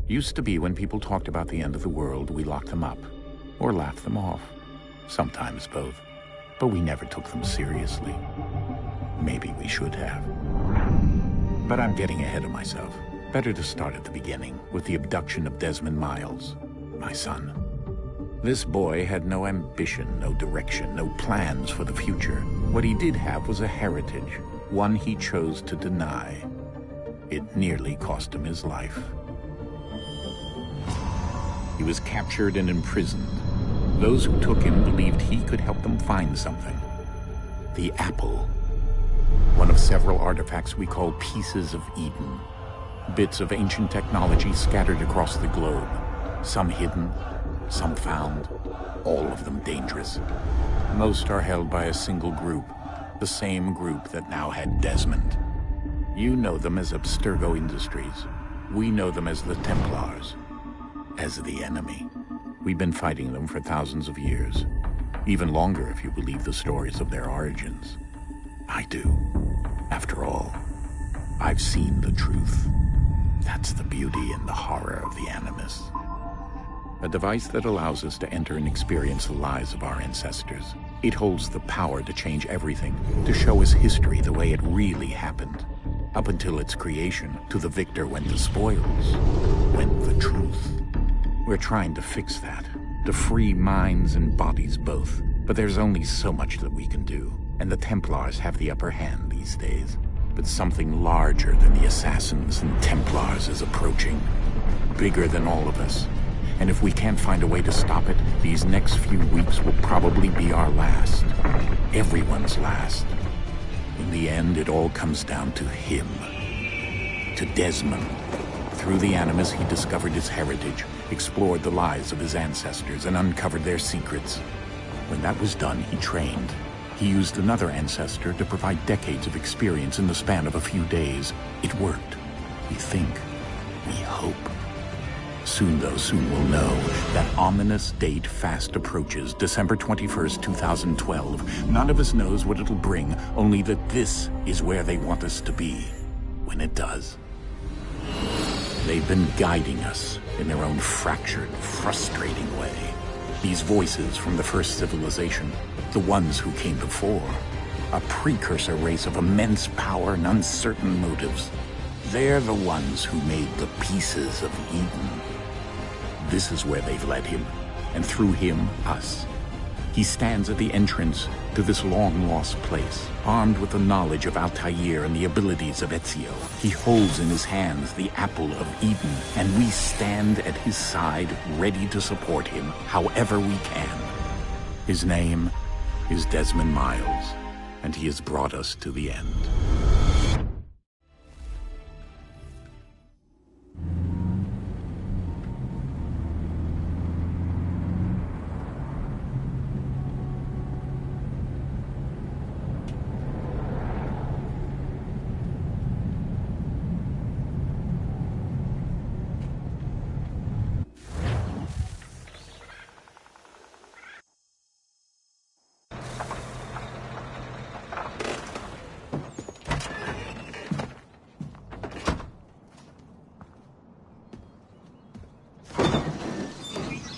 Used to be when people talked about the end of the world, we locked them up, or laughed them off. Sometimes both. But we never took them seriously. Maybe we should have. But I'm getting ahead of myself. Better to start at the beginning, with the abduction of Desmond Miles, my son. This boy had no ambition, no direction, no plans for the future. What he did have was a heritage, one he chose to deny. It nearly cost him his life. He was captured and imprisoned. Those who took him believed he could help them find something. The apple. One of several artifacts we call pieces of Eden. Bits of ancient technology scattered across the globe. Some hidden, some found, all of them dangerous. Most are held by a single group, the same group that now had Desmond. You know them as Abstergo Industries. We know them as the Templars. As the enemy. We've been fighting them for thousands of years. Even longer if you believe the stories of their origins. I do. After all, I've seen the truth. That's the beauty and the horror of the Animus. A device that allows us to enter and experience the lives of our ancestors. It holds the power to change everything, to show us history the way it really happened. Up until its creation, to the victor went the spoils, went the truth. We're trying to fix that, to free minds and bodies both. But there's only so much that we can do, and the Templars have the upper hand these days. But something larger than the Assassins and Templars is approaching, bigger than all of us. And if we can't find a way to stop it, these next few weeks will probably be our last. Everyone's last. In the end, it all comes down to him. To Desmond. Through the Animus, he discovered his heritage, explored the lives of his ancestors, and uncovered their secrets. When that was done, he trained. He used another ancestor to provide decades of experience in the span of a few days. It worked. We think. We hope. Soon, though, soon we'll know. That ominous date fast approaches, December 21st, 2012. None of us knows what it'll bring, only that this is where they want us to be. When it does. They've been guiding us in their own fractured, frustrating way. These voices from the first civilization, the ones who came before, a precursor race of immense power and uncertain motives. They're the ones who made the pieces of Eden. This is where they've led him, and through him, us. He stands at the entrance to this long-lost place, armed with the knowledge of Altair and the abilities of Ezio. He holds in his hands the apple of Eden, and we stand at his side, ready to support him however we can. His name is Desmond Miles, and he has brought us to the end.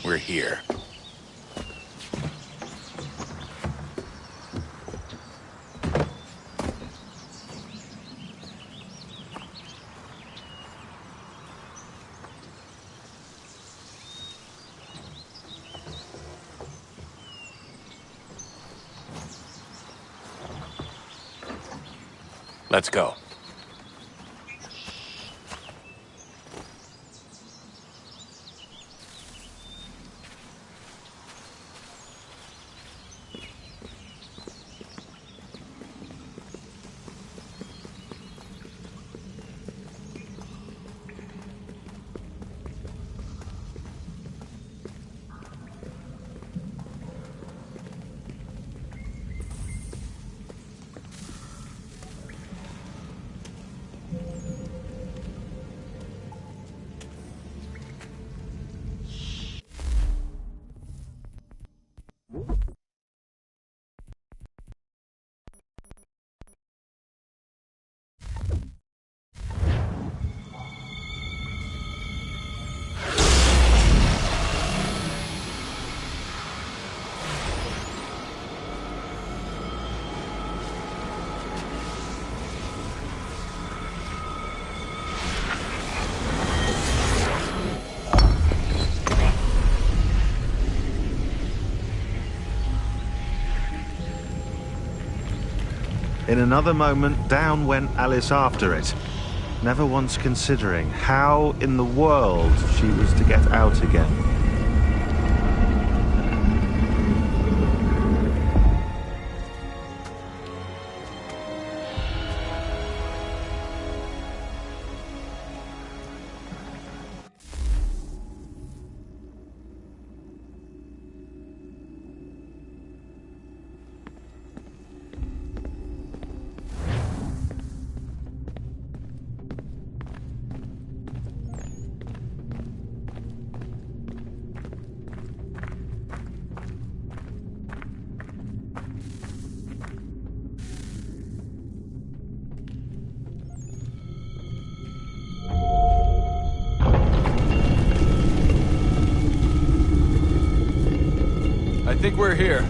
We're here. Let's go. In another moment, down went Alice after it, never once considering how in the world she was to get out again. I think we're here.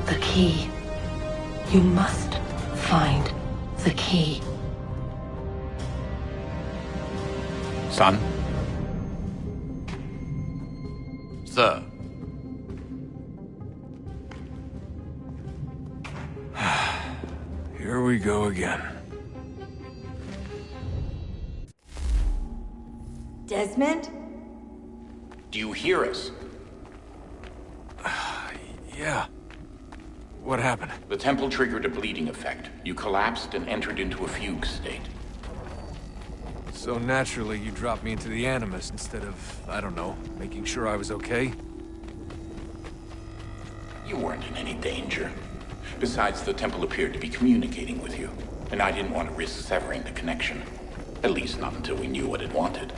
The key. You must find the key. Son? Sir. Here we go again. Desmond? Do you hear us? Yeah. What happened? The temple triggered a bleeding effect. You collapsed and entered into a fugue state. So naturally, you dropped me into the Animus instead of, I don't know, making sure I was okay? You weren't in any danger. Besides, the temple appeared to be communicating with you, and I didn't want to risk severing the connection. At least not until we knew what it wanted.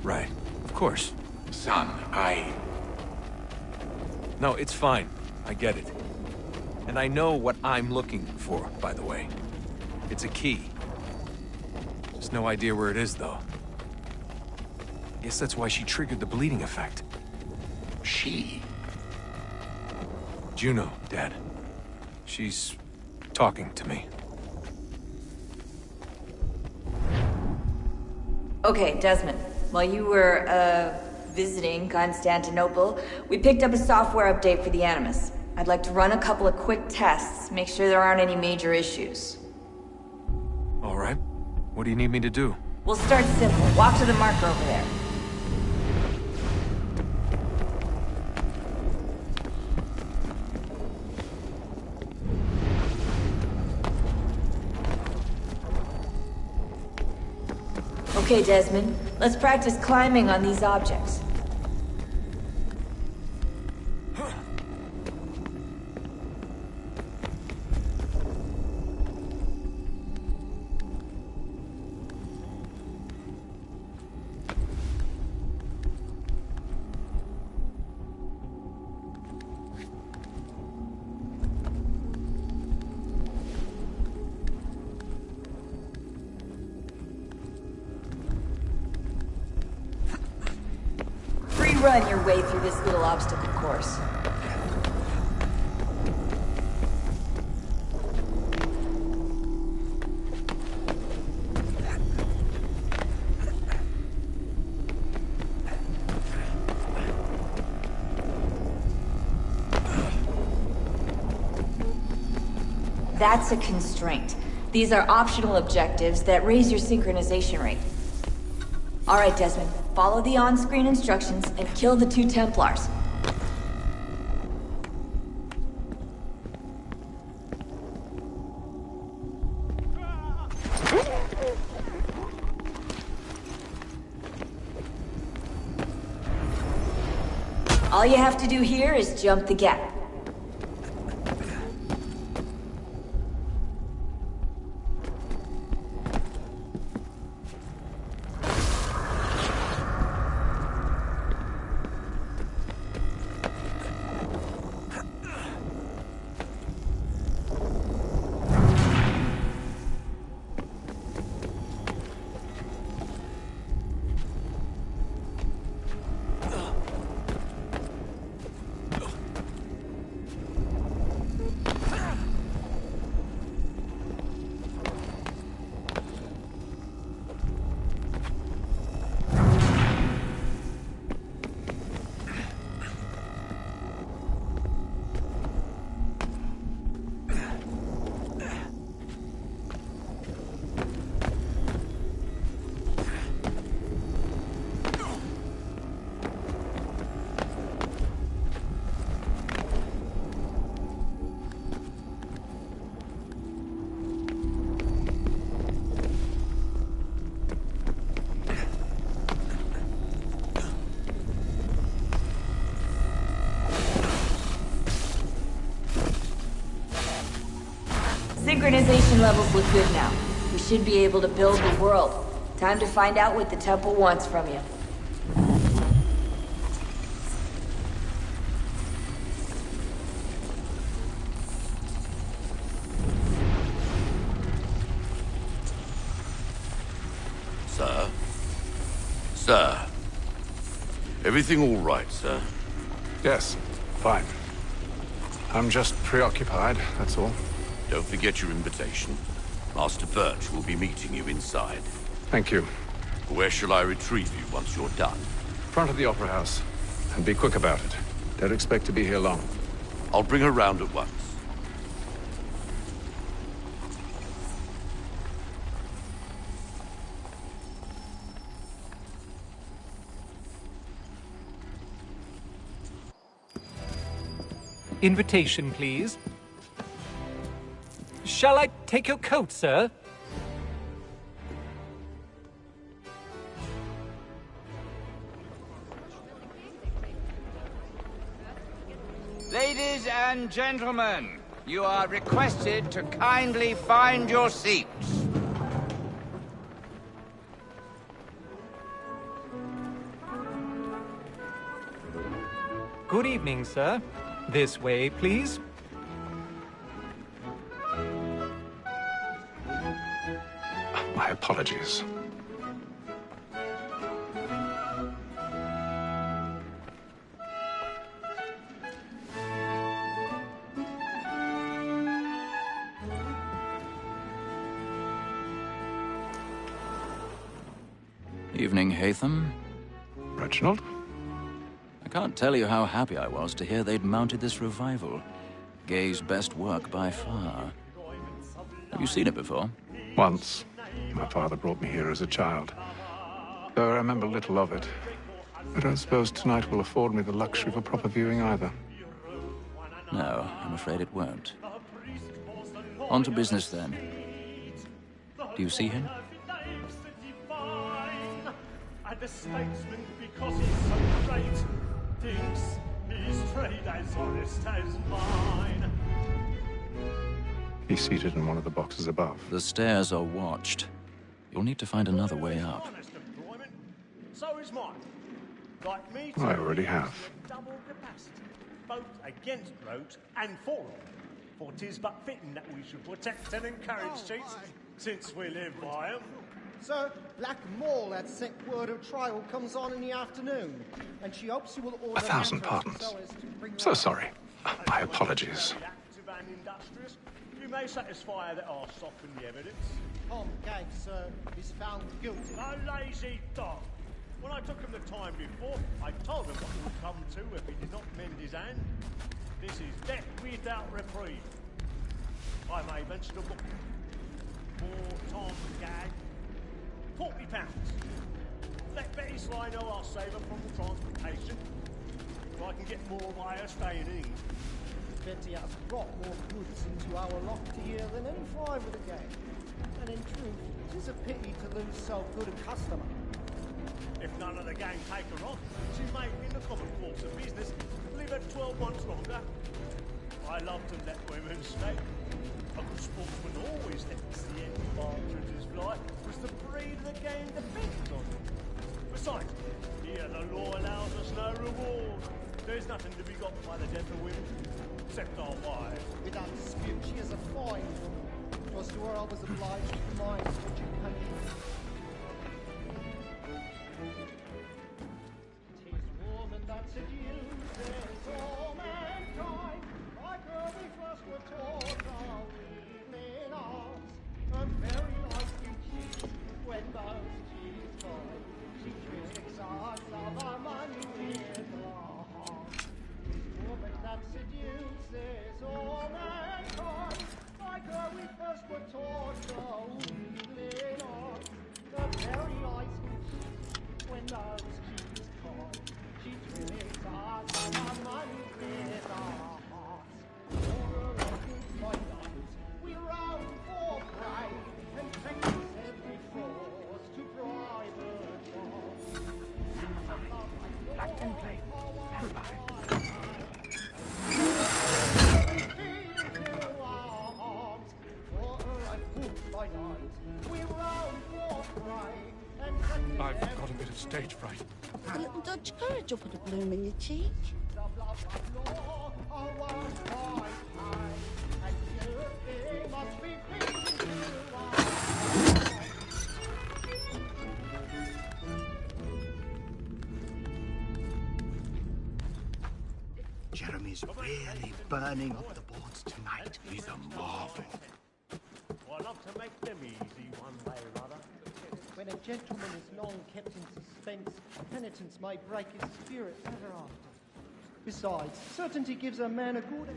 Right. Of course. Son, No, it's fine. I get it. And I know what I'm looking for, by the way. It's a key. Just no idea where it is, though. Guess that's why she triggered the bleeding effect. She? Juno, Dad. She's talking to me. Okay, Desmond. While you were, visiting Constantinople, we picked up a software update for the Animus. I'd like to run a couple of quick tests, make sure there aren't any major issues. All right. What do you need me to do? We'll start simple. Walk to the marker over there. Okay, Desmond. Let's practice climbing on these objects. run your way through this little obstacle course. That's a constraint. These are optional objectives that raise your synchronization rate. Alright, Desmond. Follow the on-screen instructions and kill the 2 Templars. All you have to do here is jump the gap. Synchronization levels look good now. We should be able to build the world. Time to find out what the temple wants from you. Sir? Sir? Everything all right, sir? Yes, fine. I'm just preoccupied, that's all. Don't forget your invitation. Master Birch will be meeting you inside. Thank you. Where shall I retrieve you once you're done? Front of the Opera House. And be quick about it. Don't expect to be here long. I'll bring her round at once. Invitation, please. Shall I take your coat, sir? Ladies and gentlemen, you are requested to kindly find your seats. Good evening, sir. This way, please. My apologies. Evening, Hatham. Reginald? I can't tell you how happy I was to hear they'd mounted this revival. Gay's best work by far. Have you seen it before? Once. My father brought me here as a child. Though I remember little of it. I don't suppose tonight will afford me the luxury of a proper viewing either. No, I'm afraid it won't. On to business then. Do you see him? The statesman, because he's so great, thinks his trade as honest as mine. He's seated in one of the boxes above. The stairs are watched. You'll need to find another way up. Honest employment, so is mine. Like me I already have. double capacity, both against roads and for them. For 'tis but fitting that we should protect and encourage cheats, since we live by 'em. Sir, Black Mole had sent word her trial comes on in the afternoon, and she hopes you will order... 1,000 pardons. So sorry. My apologies. Active and industrious, you may satisfy that I'll soften the evidence. Tom Gag, sir, is found guilty. A lazy dog. When I took him the time before, I told him what he would come to if he did not mend his hand. This is death without reprieve. I may mention a book. For Tom Gag, £40. Let Betty Sly know I'll save her from the transportation, so I can get more by her staying in. Betty has brought more goods into our loft here than any five of the gang. And in truth, it is a pity to lose so good a customer. If none of the gang take her on, she may, in the common course of business, live her 12 months longer. I love to let women stay. A good sportsman always lets the end partridges fly, because the breed of the game depends on it. Besides, here the law allows us no reward. There's nothing to be got by the death of women, except our wives. Without dispute, she is a fine woman. It was to her I was obliged to mind what you can do. Tis woman that seduces all mankind, like her we first were taught our evening arms, and very like you cheat when those cheats find. She tricks us of our money with her heart. Tis woman that seduces all mankind, like her we first were taught our evening arms, the very eyes we cheat when those cheats find. She tricks us of our money with our hearts. For her good find us, we round for prey, and practice every force to bribe her charms. Black template. I've got a bit of stage fright. A little Dutch courage will put a bloom in your cheek. Jeremy's really burning up the boards tonight. He's a marvel. Well, I love to make them easy one way or other. When a gentleman is long kept in suspense, penitence may break his spirit ever after. Besides, certainty gives a man a good...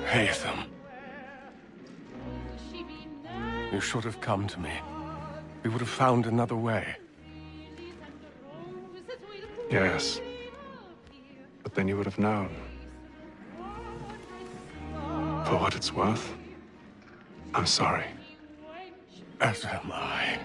Haytham. You should have come to me. We would have found another way. Yes. But then you would have known. For what it's worth, I'm sorry. As am I.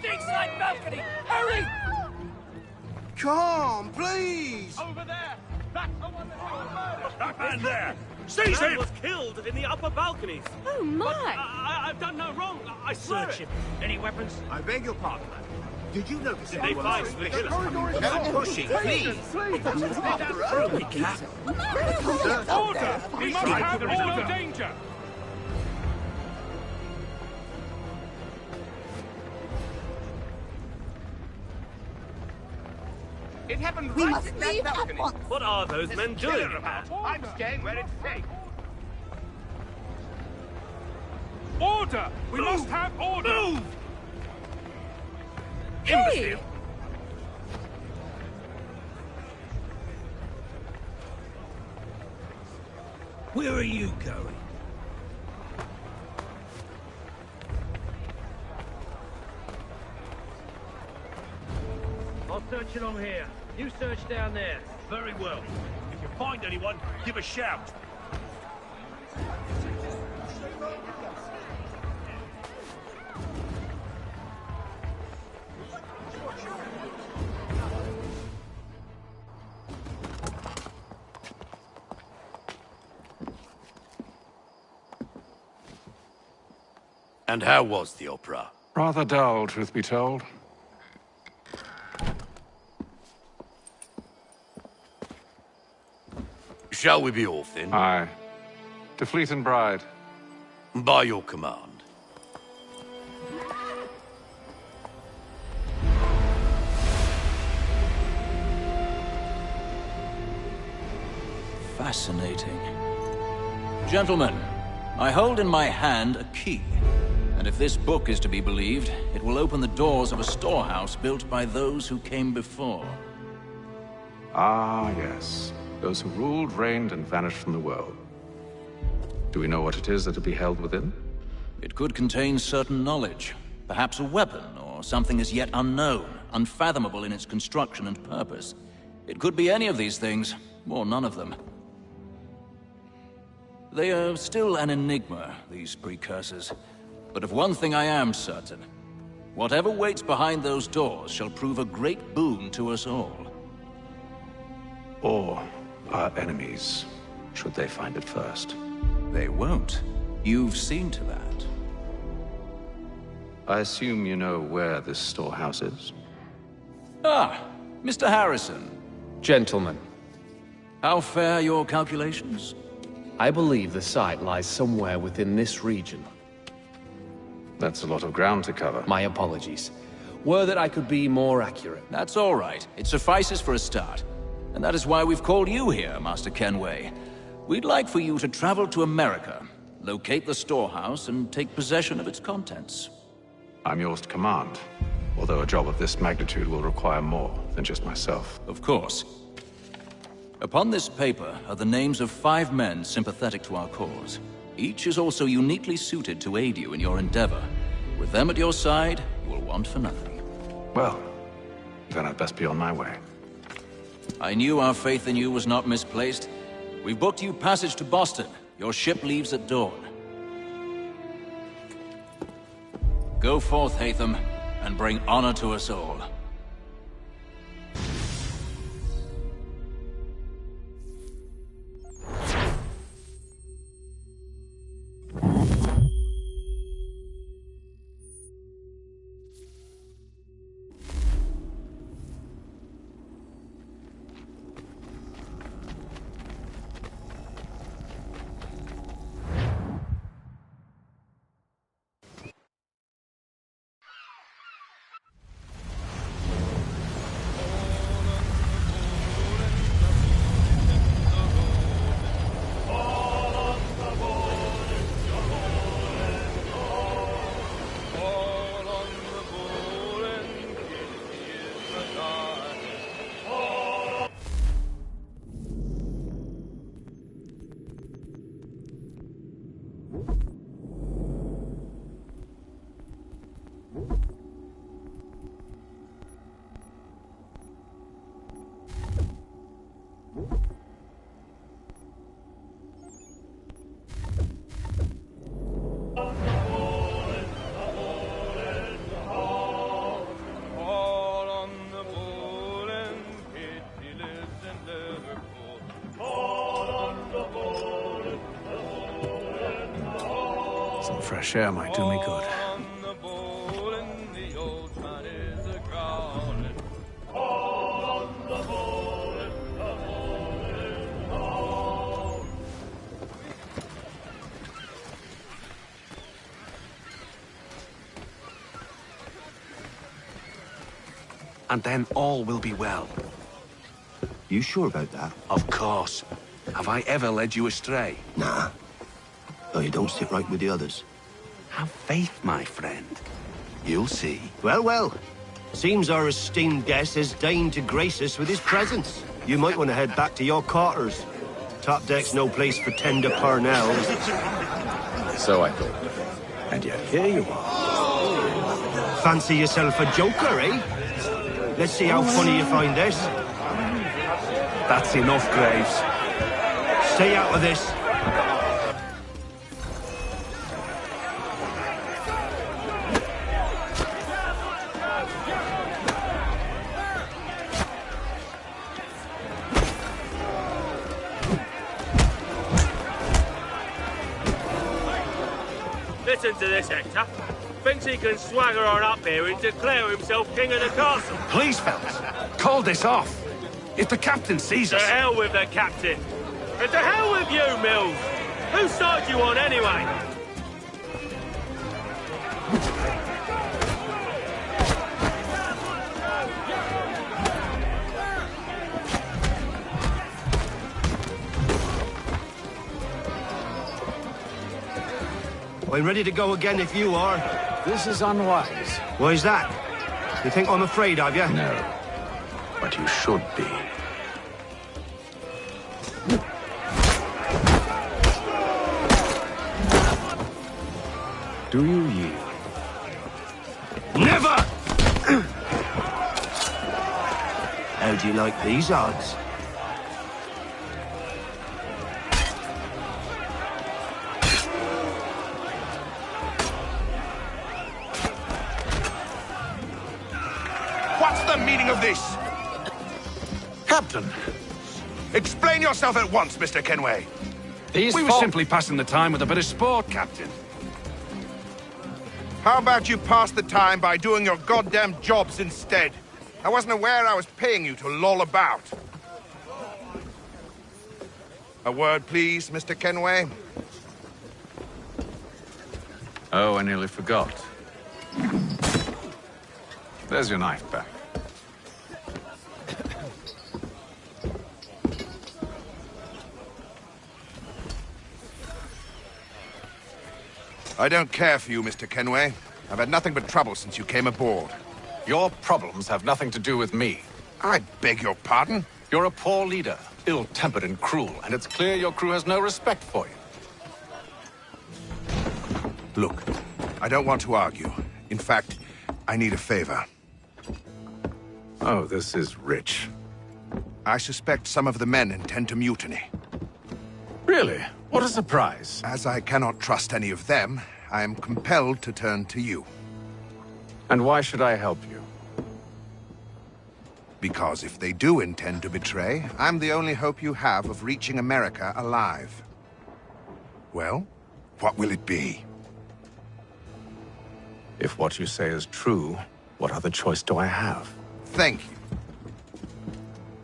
Stinkside balcony! Hurry! Come, please! Over there! That's the one that's That man there! Seize him! was killed in the upper balconies. Oh, my! But I've done no wrong. I swear Search it. him. Any weapons? I beg your pardon, man. Did you notice Did they anyone find else? the killer? No pushing, please! Order! We must have There is no order! danger. It happened We right must in that leave at balcony. once. What are those There's men a killer doing? about. I'm staying where it's safe. Order! We must have order! Move! Imbecile! Where are you going? I'll search along here. You search down there. Very well. If you find anyone, give a shout. And how was the opera? Rather dull, truth be told. Shall we be off then? Aye. To Fleet and Bride. By your command. Fascinating. Gentlemen, I hold in my hand a key. And if this book is to be believed, it will open the doors of a storehouse built by those who came before. Ah, yes. Those who ruled, reigned, and vanished from the world. Do we know what it is that will be held within? It could contain certain knowledge. Perhaps a weapon, or something as yet unknown, unfathomable in its construction and purpose. It could be any of these things, or none of them. They are still an enigma, these precursors. But of one thing I am certain. Whatever waits behind those doors shall prove a great boon to us all. Or our enemies, should they find it first. They won't. You've seen to that. I assume you know where this storehouse is? Ah, Mr. Harrison. Gentlemen. How fare your calculations? I believe the site lies somewhere within this region. That's a lot of ground to cover. My apologies. Were that I could be more accurate. That's all right. It suffices for a start. And that is why we've called you here, Master Kenway. We'd like for you to travel to America, locate the storehouse, and take possession of its contents. I'm yours to command, although a job of this magnitude will require more than just myself. Of course. Upon this paper are the names of 5 men sympathetic to our cause. Each is also uniquely suited to aid you in your endeavor. With them at your side, you will want for nothing. Well, then I'd best be on my way. I knew our faith in you was not misplaced. We've booked you passage to Boston. Your ship leaves at dawn. Go forth, Hatham, and bring honor to us all. Some fresh air might do me good. And then all will be well. You sure about that? Of course. Have I ever led you astray? Nah. Oh, you don't sit right with the others. Have faith, my friend. You'll see. Well, well. Seems our esteemed guest has deigned to grace us with his presence. You might want to head back to your quarters. Top deck's no place for tender parnells. So I thought. And yet here you are. Fancy yourself a joker, eh? Let's see how funny you find this. That's enough, Graves. Stay out of this. Listen to this, Hector. Thinks he can swagger on up here and declare himself king of the castle. Please, fellas, call this off. If the captain sees To us... hell with the captain. And to hell with you, Mills. Whose side you on, anyway? I'm ready to go again if you are. This is unwise. Why is that? You think I'm afraid of you? No. But you should be. Do you yield? Never! How do you like these odds? What's the meaning of this? Captain! Explain yourself at once, Mr. Kenway. We were simply passing the time with a bit of sport, Captain. How about you pass the time by doing your goddamn jobs instead? I wasn't aware I was paying you to loll about. A word, please, Mr. Kenway. Oh, I nearly forgot. There's your knife back. I don't care for you, Mr. Kenway. I've had nothing but trouble since you came aboard. Your problems have nothing to do with me. I beg your pardon? You're a poor leader, ill-tempered and cruel, and it's clear your crew has no respect for you. Look, I don't want to argue. In fact, I need a favor. Oh, this is rich. I suspect some of the men intend to mutiny. Really? What a surprise. As I cannot trust any of them, I am compelled to turn to you. And why should I help you? Because if they do intend to betray, I'm the only hope you have of reaching America alive. Well, what will it be? If what you say is true, what other choice do I have? Thank you.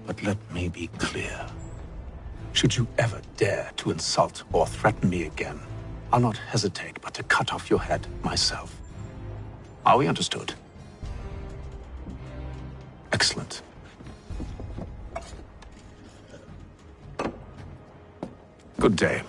But let me be clear. Should you ever dare to insult or threaten me again, I'll not hesitate but to cut off your head myself. Are we understood? Excellent. Good day.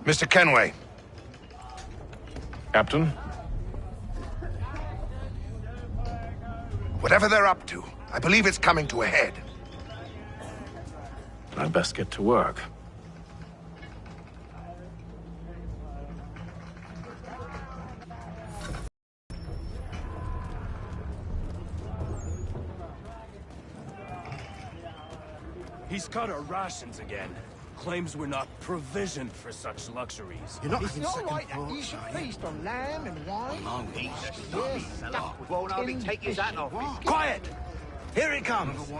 Mr. Kenway. Captain? Whatever they're up to, I believe it's coming to a head. I'd best get to work. He's cut our rations again. Claims we're not provisioned for such luxuries. You're not having second thoughts, you should feast on lamb and wine. No, he's Won't hardly take his hat off. Quiet! Here it comes.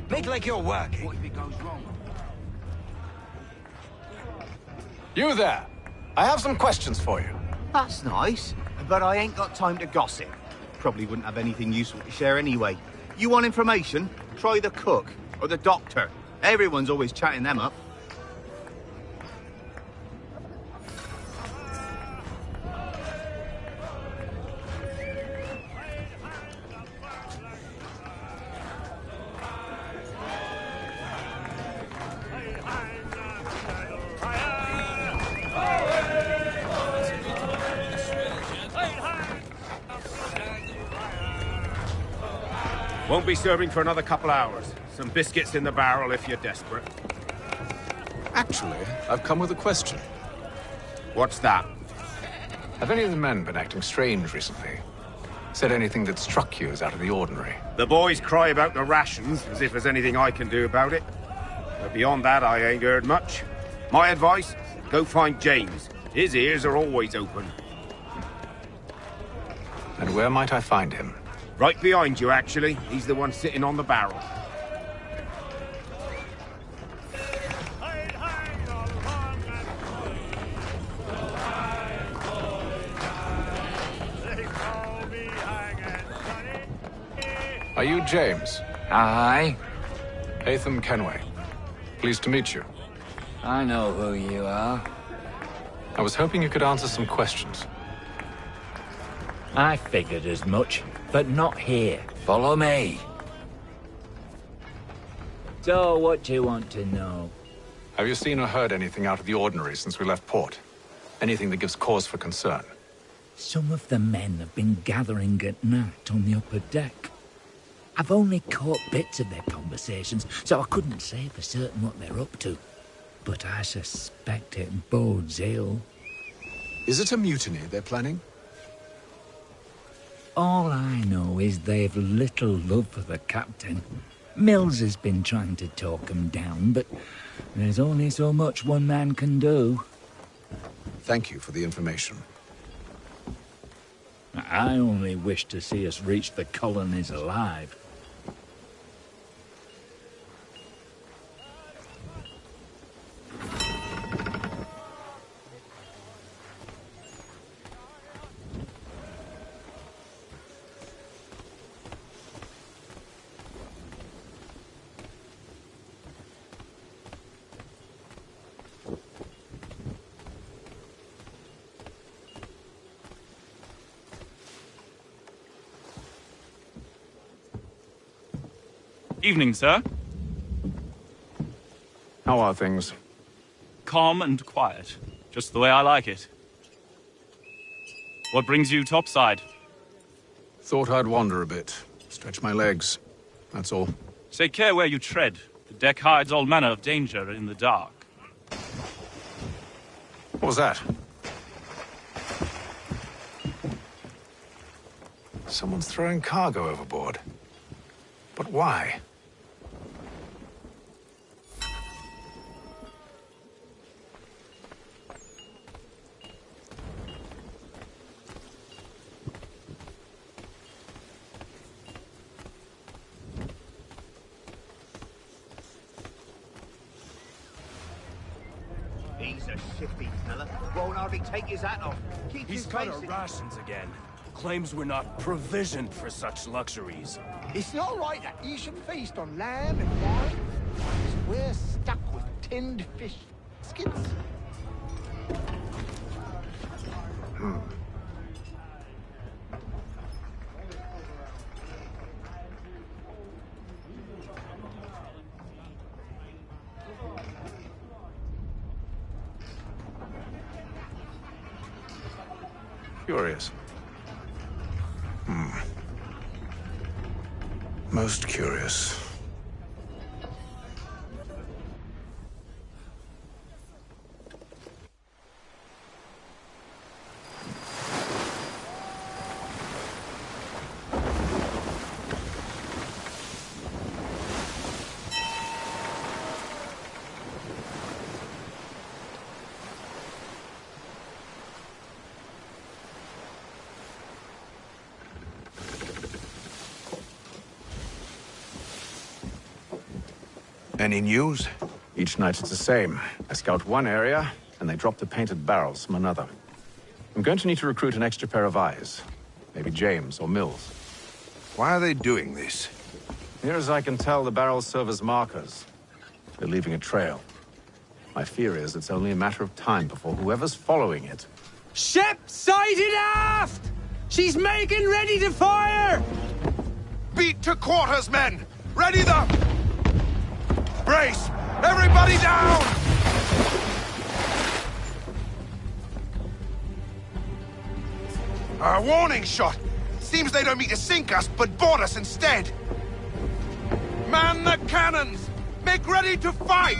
Make like you're working. What if it goes wrong? You there! I have some questions for you. That's nice, but I ain't got time to gossip. Probably wouldn't have anything useful to share anyway. You want information? Try the cook or the doctor. Everyone's always chatting them up. Won't be serving for another couple hours. Some biscuits in the barrel if you're desperate. Actually, I've come with a question. What's that? Have any of the men been acting strange recently? Said anything that struck you as out of the ordinary? The boys cry about the rations, as if there's anything I can do about it. But beyond that, I ain't heard much. My advice, go find James. His ears are always open. And where might I find him? Right behind you, actually. He's the one sitting on the barrel. Are you James? Aye. Hatham Kenway. Pleased to meet you. I know who you are. I was hoping you could answer some questions. I figured as much, but not here. Follow me. So, what do you want to know? Have you seen or heard anything out of the ordinary since we left port? Anything that gives cause for concern? Some of the men have been gathering at night on the upper deck. I've only caught bits of their conversations, so I couldn't say for certain what they're up to. But I suspect it bodes ill. Is it a mutiny they're planning? All I know is they've little love for the captain. Mills has been trying to talk him down, but there's only so much one man can do. Thank you for the information. I only wish to see us reach the colonies alive. Evening, sir. How are things? Calm and quiet. Just the way I like it. What brings you topside? Thought I'd wander a bit. Stretch my legs. That's all. Take care where you tread. The deck hides all manner of danger in the dark. What was that? Someone's throwing cargo overboard. But why? He's a shifty fella. Won't hardly take his hat off. Keeps He's his cut face our in- rations again. Claims we're not provisioned for such luxuries. It's not right that you should feast on lamb and wine. We're stuck with tinned fish skins. Curious. Most curious. Any news? Each night it's the same. I scout one area, and they drop the painted barrels from another. I'm going to need to recruit an extra pair of eyes. Maybe James or Mills. Why are they doing this? Near as I can tell, the barrels serve as markers. They're leaving a trail. My fear is it's only a matter of time before whoever's following it... Ship sighted aft! She's making ready to fire! Beat to quarters, men! Ready them! Brace! Everybody down! A warning shot! Seems they don't mean to sink us, but board us instead. Man the cannons! Make ready to fight!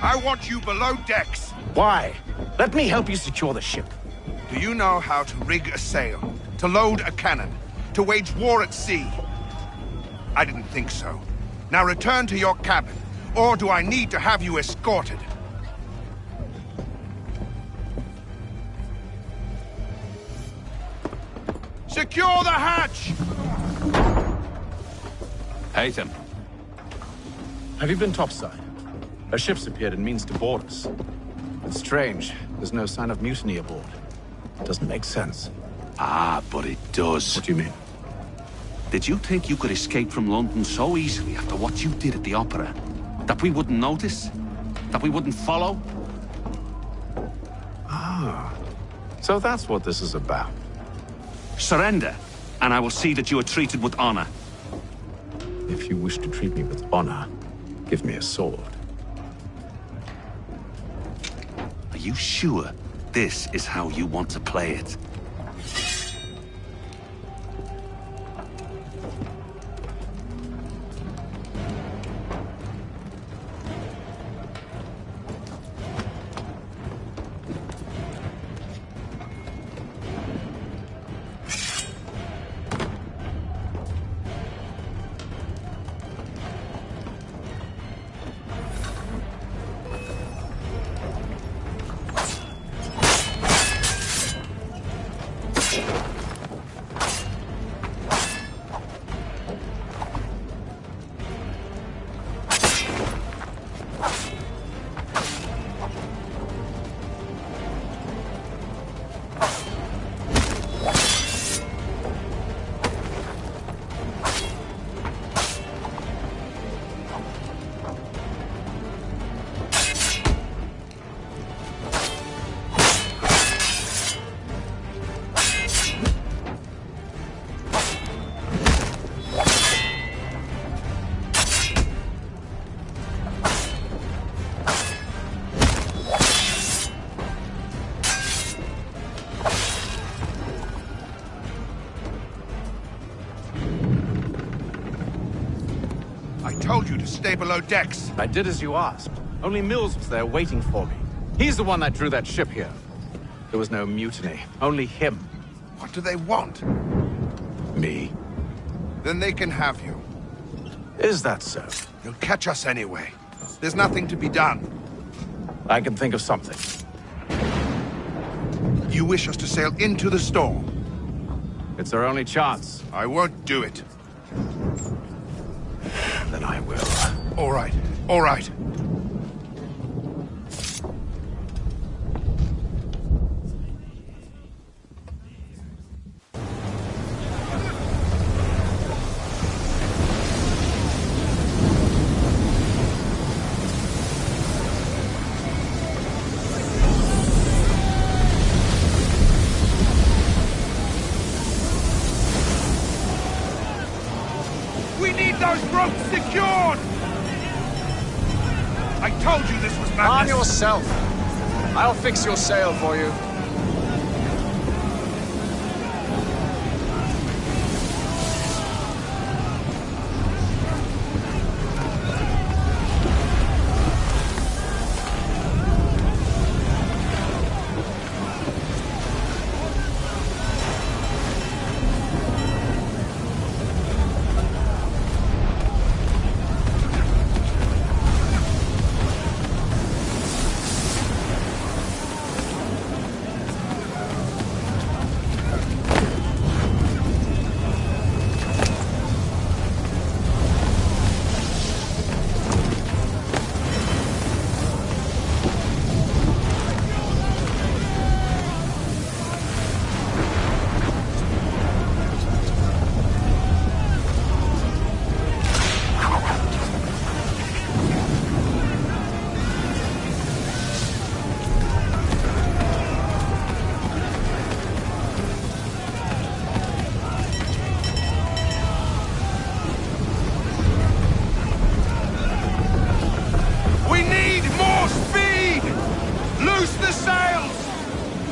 I want you below decks. Why? Let me help you secure the ship. Do you know how to rig a sail? To load a cannon? To wage war at sea? I didn't think so. Now return to your cabin, or do I need to have you escorted? Secure the hatch! Haytham. Have you been topside? A ship's appeared and means to board us. It's strange. There's no sign of mutiny aboard. Doesn't make sense. Ah, but it does. What do you mean? Did you think you could escape from London so easily after what you did at the opera? That we wouldn't notice? That we wouldn't follow? Ah. So that's what this is about. Surrender, and I will see that you are treated with honor. If you wish to treat me with honor, give me a sword. Are you sure this is how you want to play it? I told you to stay below decks. I did as you asked. Only Mills was there waiting for me. He's the one that drew that ship here. There was no mutiny, only him. What do they want? Me. Then they can have you. Is that so? You'll catch us anyway. There's nothing to be done. I can think of something. You wish us to sail into the storm? It's our only chance. I won't do it. Then I will. All right, all right. We need those ropes secured! I told you this was madness! Arm yourself. I'll fix your sail for you.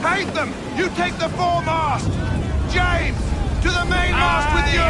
Hate them! You take the foremast! James! To the mainmast with you!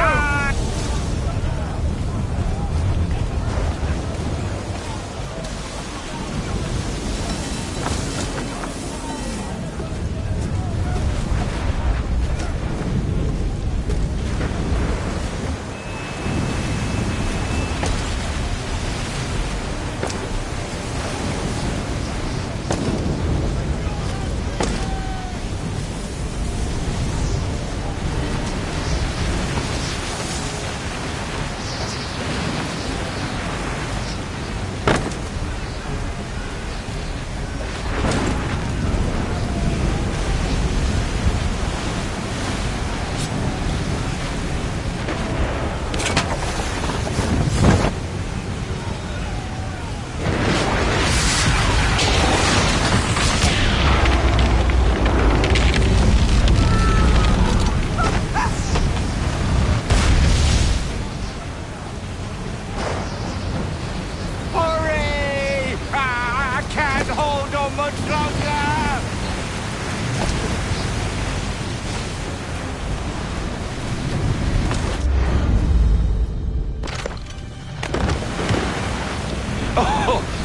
Stronger!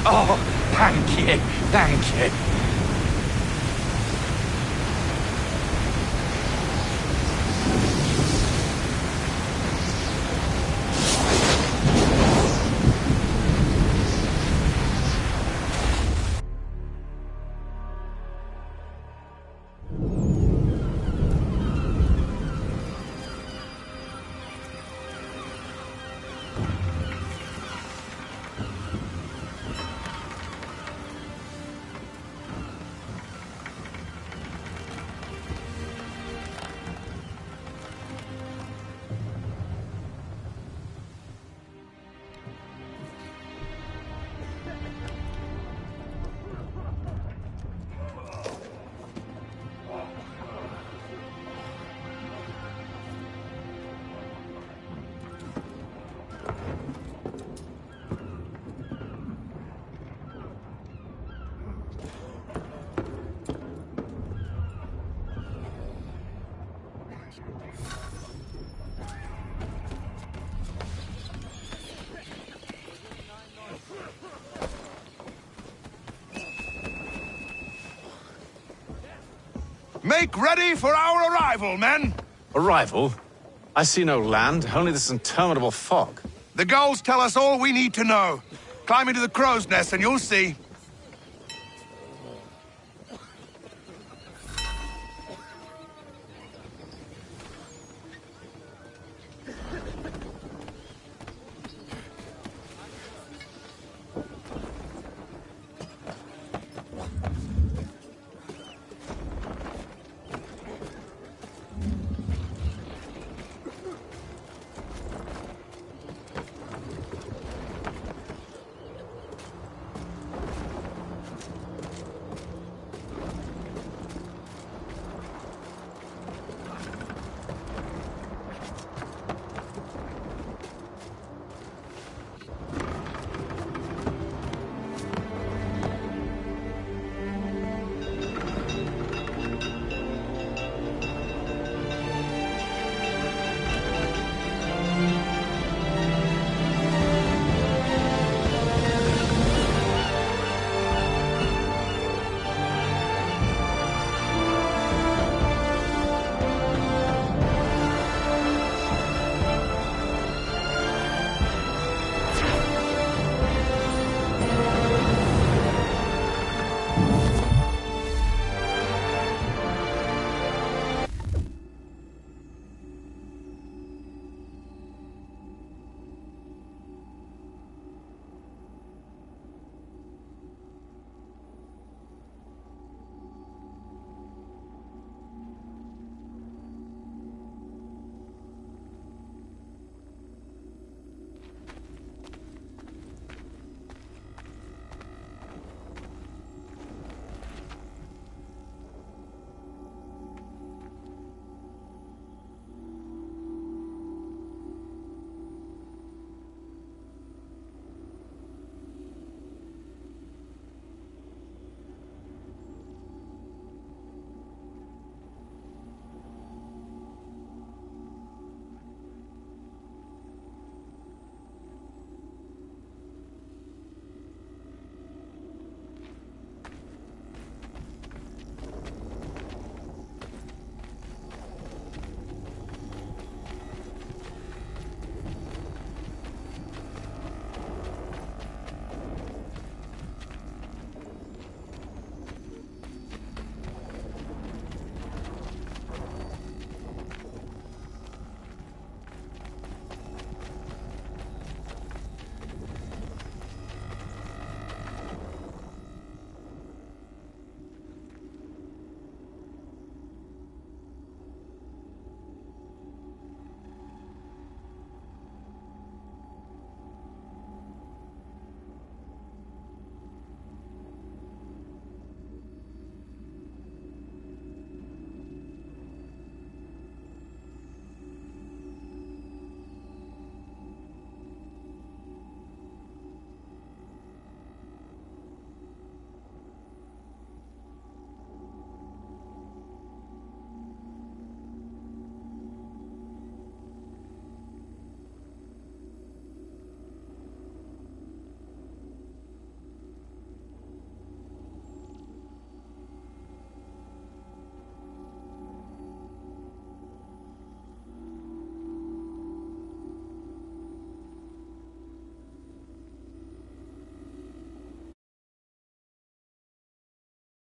Oh, thank you, thank you. Make ready for our arrival, men! Arrival? I see no land, only this interminable fog. The gulls tell us all we need to know. Climb into the crow's nest and you'll see.